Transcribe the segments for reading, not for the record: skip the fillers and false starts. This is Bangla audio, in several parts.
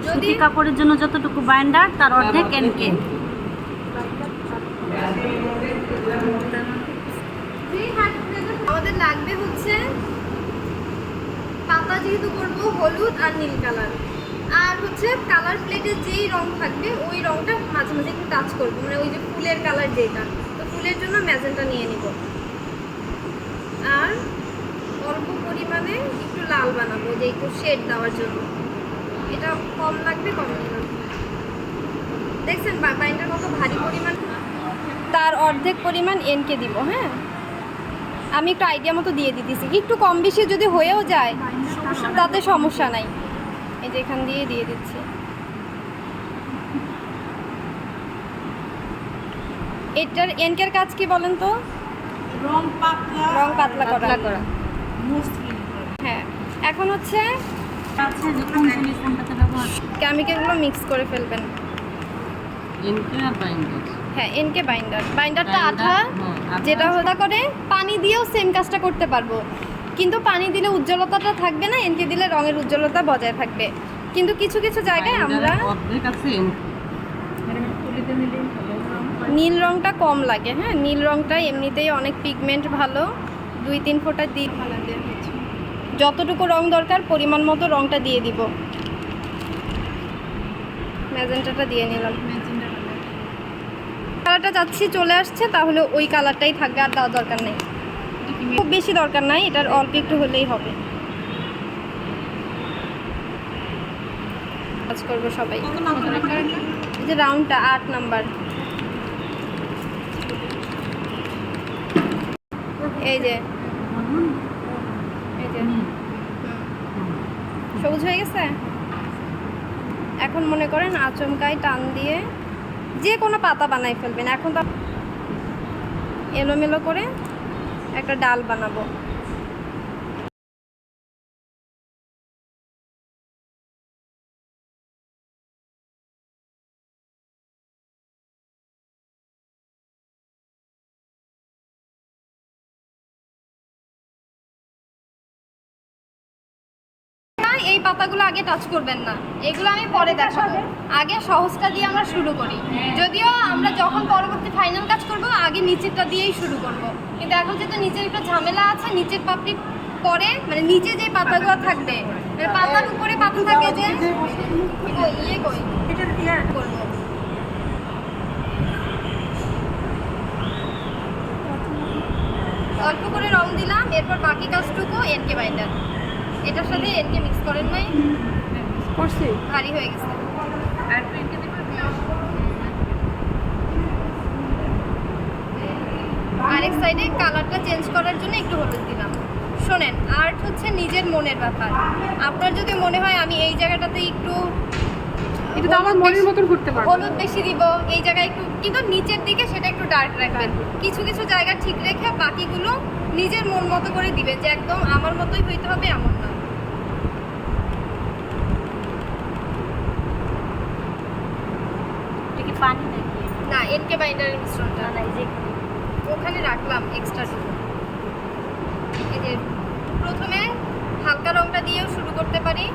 সুতি কাপড়ের জন্য যতটুকু বাইন্ডার তার অর্ধেক এনকে। আমাদের লাগবে হচ্ছে পাতা, যেহেতু করবো হলুদ আর নীল কালার, আর হচ্ছে কালার প্লেটে যেই রং থাকবে ওই রংটা মাঝে মাঝে একটু টাচ করবো, মানে ওই যে ফুলের কালার যেটা, তো ফুলের জন্য ম্যাজেন্টা নিয়ে নিব। আর অল্প পরিমাণে একটু লাল বানাবো, যে একটু শেড দেওয়ার জন্য। এটা কম লাগবে, কম নিলাম। দেখছেন বাইন্ডার কত ভারী পরিমাণ, তার অর্ধেক পরিমাণ এনকে দিব। হ্যাঁ, আমি একটু আইডিয়া মতো দিয়ে দিতেছি, একটু কম বেশি যদি হয়েও যায় তাতে সমস্যা নাই। এই যে এখান দিয়ে দিয়ে দিচ্ছি। এটার এনকের কাজ কি বলেন তো? রং পাতলা করা। হ্যাঁ, এখন হচ্ছে আছে যে কোন জিনিস কোনটাতে ব্যবহার, কেমিক্যালগুলো মিক্স করে ফেলবেন। এনকে আর বাইন্ডার। হ্যাঁ, এনকে বাইন্ডারটা আঠা, যেটা হতা করে পানি দিয়েও সেম কাজটা করতে পারবো, কিন্তু পানি দিলে উজ্জ্বলতাটা থাকবে না, এনকে দিলে রঙের উজ্জ্বলতা বজায় থাকবে। কিন্তু কিছু কিছু জায়গায় আমরা নীল রংটা কম লাগে। হ্যাঁ, নীল রংটা এমনিতেই অনেক পিগমেন্ট ভালো, 2-3 ফোঁটা দিই। যতটুকু রং দরকার পরিমাণ মতো রংটা দিয়ে দিব। ম্যাজেন্টাটা দিয়ে নিলাম। কালারটা যাচ্ছি চলে আসছে, তাহলে ওই কালারটাই থাকবে, আর দেওয়ার দরকার নেই, খুব বেশি দরকার নাই, এটার অল্প একটু হলেই হবে। কাজ করবো সবাই। এই যে রাউন্ডটা 8 নাম্বার, এই যে সবুজ হয়ে গেছে। এখন মনে করেন আচমকায় টান দিয়ে যে কোনো পাতা বানাই ফেলবেন। এখন তো এলোমেলো করে একটা ডাল বানাবো। এই পাতাগুলো আগে টাচ করবেন না, এগুলো আমি পরে দেখাবো। আগে সহজটা দিয়ে আমরা শুরু করি, যদিও আমরা যখন পরবর্তী ফাইনাল কাজ করব আগে নিচেরটা দিয়েই শুরু করব, কিন্তু এখন যেহেতু নিচের একটা ঝামেলা আছে, নিচের পাপড়ি পরে মানে নিচে যে পাতাগুলো থাকবে, পাতার উপরে পাতা থাকে যে ইয়ে কই এটা দিয়ে করব। অল্প করে রং দিলাম, এরপর বাকি কাজটুকু এনকে বাইন্ডার। এটার সাথে এনকে মিক্স করেন নাই? করছি, ভারী হয়ে গেছে। আর এনকে দিব। আরেক সাইডে কালারটা চেঞ্জ করার জন্য একটু হলুদ দিলাম। শোনেন, আর্ট হচ্ছে নিজের মনের ব্যাপার। আপনার যদি মনে হয় আমি এই জায়গাটাতে একটু এটা তো আমার মনের মতন করতে পারবো, হলুদ বেশি দিব, এই জায়গায় একটু, কিন্তু নিচের দিকে সেটা একটু ডার্ক রাখবেন। কিছু কিছু জায়গা ঠিক রেখে বাকিগুলো নিজের মন মতো করে দিবেন, যে একদম আমার মতোই হইতে হবে এমন না। এটা কি পানি নাকি? না, এনকে বাইন্ডারের মিশ্রণটা না, এই যে ওখানে রাখলাম এক্সট্রা টুকু। এই যে প্রথমে হালকা রংটা দিয়েও শুরু করতে পারি।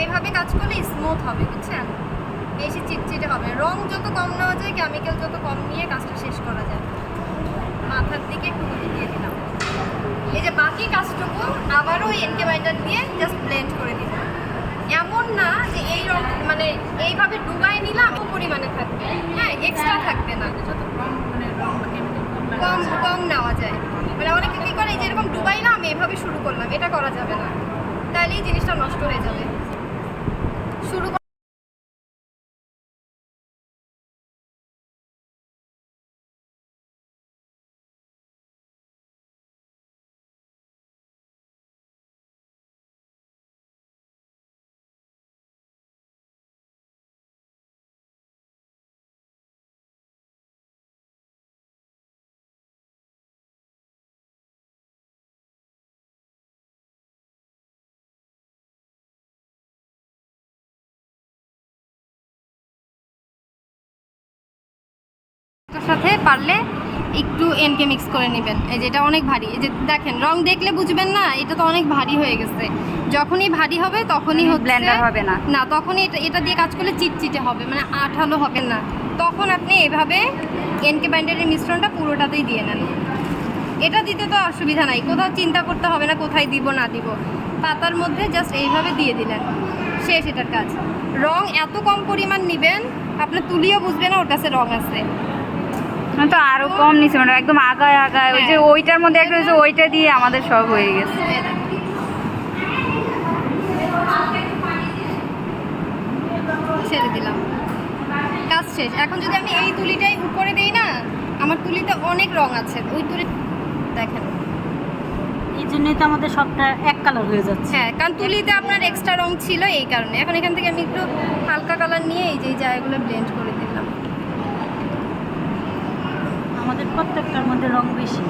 এইভাবে কাজ করলে স্মুথ হবে, বুঝছেন? বেশি চিটচিটে হবে। রং যত কম নেওয়া যায়, কেমিক্যাল যত কম নিয়ে কাজটা শেষ করা যায়। মাথার দিকে একটু হলুদ দিয়ে দিলাম। এই যে বাকি কাজটুকু আবারও এনকে বাইন্ডার দিয়ে জাস্ট ব্লেন্ড করে দিলাম। এমন না যে এই রং মানে এইভাবে ডুবাই নিলাম পরিমাণে থাকবে, হ্যাঁ, এক্সট্রা থাকবে না, যত কম কম নেওয়া যায়। মানে অনেকে কী করে, যেরকম ডুবাইলাম এভাবে শুরু করলাম, এটা করা যাবে না, তাহলে এই জিনিসটা নষ্ট হয়ে যাবে। শুরু সাথে পারলে একটু এনকে মিক্স করে নেবেন। এই যে এটা অনেক ভারী, এই যে দেখেন রং দেখলে বুঝবেন না, এটা তো অনেক ভারী হয়ে গেছে। যখনই ভারী হবে তখনই ব্লেন্ডার হবে না, না তখনই এটা দিয়ে কাজ করলে চিটচিটে হবে, মানে আঠালো হবে না। তখন আপনি এভাবে এনকে বাইন্ডারের মিশ্রণটা পুরোটাতেই দিয়ে নেন। এটা দিতে তো অসুবিধা নাই, কোথাও চিন্তা করতে হবে না কোথায় দিব না দিব। পাতার মধ্যে জাস্ট এইভাবে দিয়ে দিলেন, শেষ এটার কাজ। রং এত কম পরিমাণ নেবেন আপনার তুলিও বুঝবে না ওর কাছে রং আছে। তো আরো কম নিছে, মানে একদম আগায় আগায় ওই যে ওইটার মধ্যে একটা হয়েছে, ওইটা দিয়ে আমাদের সব হয়ে গেছে। ছেড়ে দিলাম, কাজ শেষ। এখন যদি আমি এই তুলিটাই উপরে দেই না, আমার তুলিতে অনেক রং আছে, ওই তুলি দেখেন এই জন্যই তো আমাদের সবটা এক কালার হয়ে যাচ্ছে। হ্যাঁ, কারণ তুলিতে আপনার এক্সট্রা রং ছিল এই কারণে। এখন এখান থেকে আমি একটু হালকা কালার নিয়ে এই যে এই জায়গাগুলো ব্লেন্ড করে দিলাম। আমাদের প্রত্যেকটার মধ্যে রং বেশি,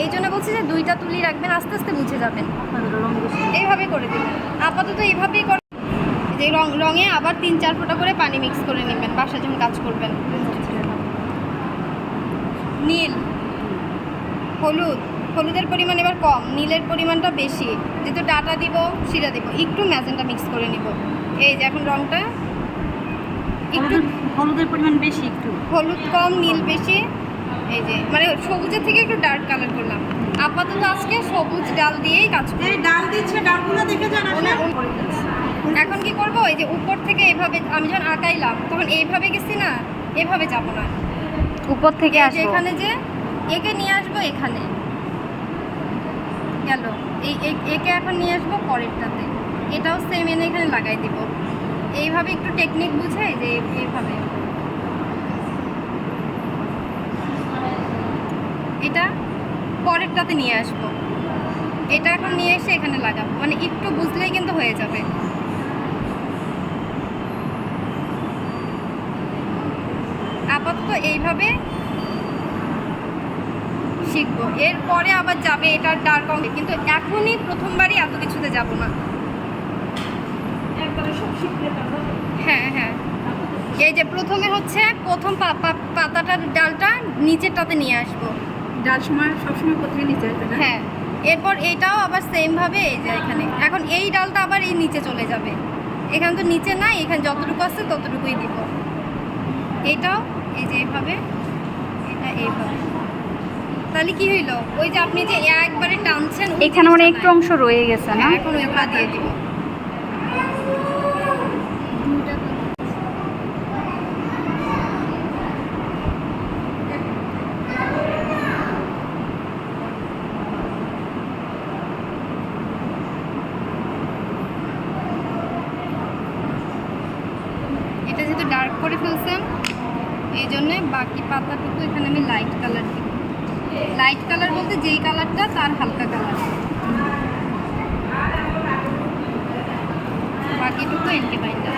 এই জন্য বলছি যে দুইটা তুলি রাখবেন, আস্তে আস্তে বুঝে যাবেন। আপনাদের রং বেশি। এইভাবে করে দিবেন, আপাতত এইভাবেই করে। যে রঙে আবার 3-4 ফোঁটা করে পানি মিক্স করে নেবেন বাসায় যখন কাজ করবেন। নীল, হলুদের পরিমাণ এবার কম, নীলের পরিমাণটা বেশি। যেহেতু ডাটা দিব, শিরা দিব, একটু ম্যাজেন্টা মিক্স করে নিব। এই যে এখন রঙটা একটু হলুদের পরিমাণ বেশি, একটু হলুদ কম নীল বেশি। এই যে মানে সবুজের থেকে একটু ডার্ক কালার করলাম। আপাতত আজকে সবুজ ডাল দিয়েই কাজ করি। ডাল দিচ্ছে, ডালগুলো দেখে যান। এখন কি করব, এই যে উপর থেকে এভাবে আমি যখন আঁকাইলাম তখন এইভাবে গেছি না, এভাবে যাব না, উপর থেকে এই যে আসবো। এখানে যে একে নিয়ে আসবো, এখানে গেল, একে এখন নিয়ে আসবো পরেরটাতে, এটাও সেম এনে এখানে লাগাই দিব। এইভাবে একটু টেকনিক বুঝে যে এইভাবে এটা পরেরটাতে নিয়ে আসবো, এটা এখন নিয়ে এসে এখানে লাগাবো, মানে একটু বুঝলেই কিন্তু হয়ে যাবে। আপাতত এইভাবে শিখবো, এরপরে আবার যাবে এটার ডার্ক অঙ্কে, কিন্তু এখনই প্রথমবারই এত কিছুতে যাব না। হ্যাঁ হ্যাঁ, এই যে প্রথমে হচ্ছে প্রথম পাতাটার ডালটা নিচেরটাতে নিয়ে আসবো। ডাল সময় সবসময় কোথায় নিচে আসবে না? হ্যাঁ, এরপর এটাও আবার সেমভাবে এই যে এখানে, এখন এই ডালটা আবার এই নিচে চলে যাবে। এখানে তো নিচে নাই, এখানে যতটুকু আছে ততটুকুই দিব। এটাও এই যে এইভাবে, এটা এইভাবে, তাহলে কি হইলো, ওই যে আপনি যে একবারে টানছেন এখানে মানে একটু অংশ রয়ে গেছে না, এখন ওইগুলা দিয়ে দিব। এটা যেহেতু ডার্ক করে ফেলছেন এই জন্যে বাকি পাতাটুকু এখানে আমি লাইট কালার দিব। লাইট কালার বলতে যেই কালারটা তার হালকা কালার, বাকিটুকু এনকে বাইন্ডার।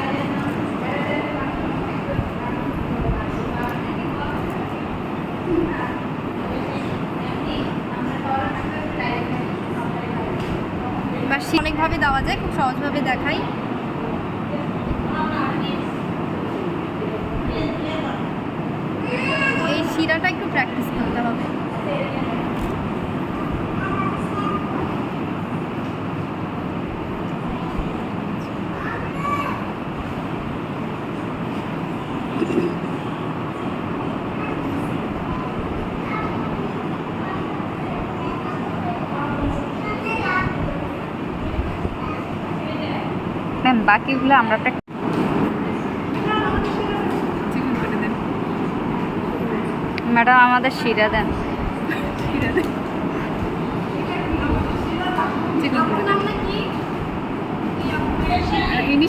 এবার অনেকভাবে দেওয়া যায়, খুব সহজভাবে দেখাই। এই শিরাটা একটু প্র্যাকটিস করতে হবে। ম্যাম বাকিগুলো আমরা চিকেন করে দেন। ম্যাডাম আমাদের শিরা দেন। চিকেন করে দেন। কি আর ইনিশ